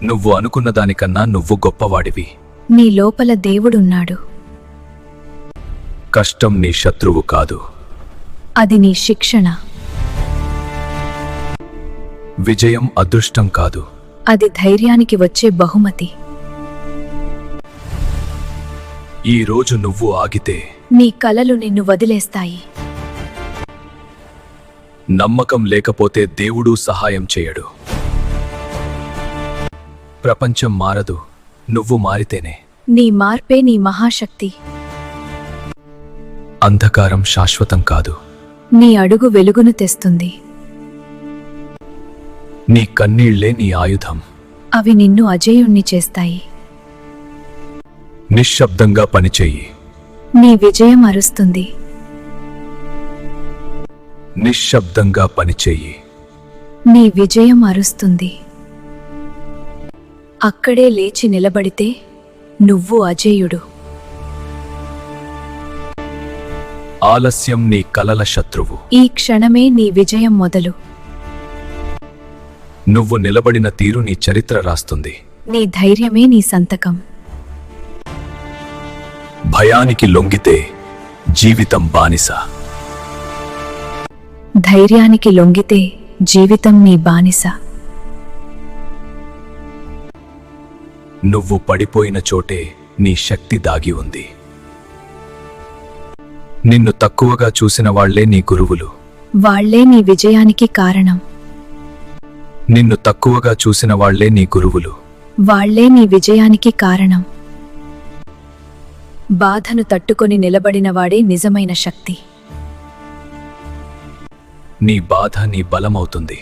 నువ్వు అనుకున్న దానికన్నా నువ్వు గొప్పవాడివి. నీ లోపల దేవుడున్నాడు. కష్టం నీ శత్రువు కాదు. అది నీ శిక్షణ. విజయం అదృష్టం కాదు. అది ధైర్యానికి వచ్చే బహుమతి. ఈ రోజు నువ్వు ఆగితే నీ కలలు నిన్ను వదిలేస్తాయి. నమ్మకం లేకపోతే దేవుడు సహాయం చేయడు. ప్రపంచం మారదు, నువ్వు మారితేనే. నీ మార్పే నీ మహాశక్తి. అంధకారం శాశ్వతం కాదు. నీ అడుగు వెలుగును తెస్తుంది. నీ కన్నీళ్లే నీ ఆయుధం. అవి నిన్ను అజేయుణ్ణి చేస్తాయి. నిశ్శబ్దంగా పనిచేయి. నీ విజయం అరుస్తుంది. నిశ్శబ్దంగా పనిచేయి. నీ విజయం అరుస్తుంది. అక్కడే లేచి నిలబడితే నువ్వు అజేయుడు. ఆలస్యం నీ కలల శత్రువు. ఈ క్షణమే నీ విజయం మొదలు. నువ్వు నిలబడిన తీరు నీ చరిత్ర రాస్తుంది. నీ ధైర్యమే నీ సంతకం. భయానికి లొంగితే జీవితం బానిస. ధైర్యానికి లొంగితే జీవితం నీ బానిస. నువ్వు పడిపోయిన చోటే నీ శక్తి దాగి ఉంది. నిన్ను తక్కువగా చూసిన వాళ్లే నీ గురువులు. వాళ్లే నీ విజయానికి కారణం. నిన్ను తక్కువగా చూసిన వాళ్లే నీ గురువులు. వాళ్లే నీ విజయానికి కారణం. బాధను తట్టుకొని నిలబడినవాడే నిజమైన శక్తి. నీ బాధ నీ బలమవుతుంది.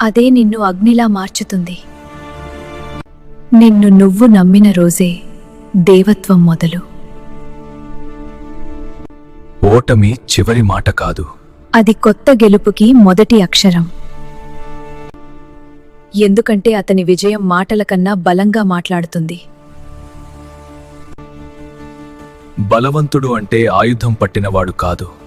అదే నిన్ను అగ్నిలా మార్చుతుంది. నిన్ను నువ్వు నమ్మిన రోజే దేవత్వం మొదలు. ఓటమి చివరి మాట కాదు. అది కొత్త గెలుపుకి మొదటి అక్షరం. ఎందుకంటే అతని విజయం మాటల కన్నా బలంగా మాట్లాడుతుంది. బలవంతుడు అంటే ఆయుధం పట్టినవాడు కాదు.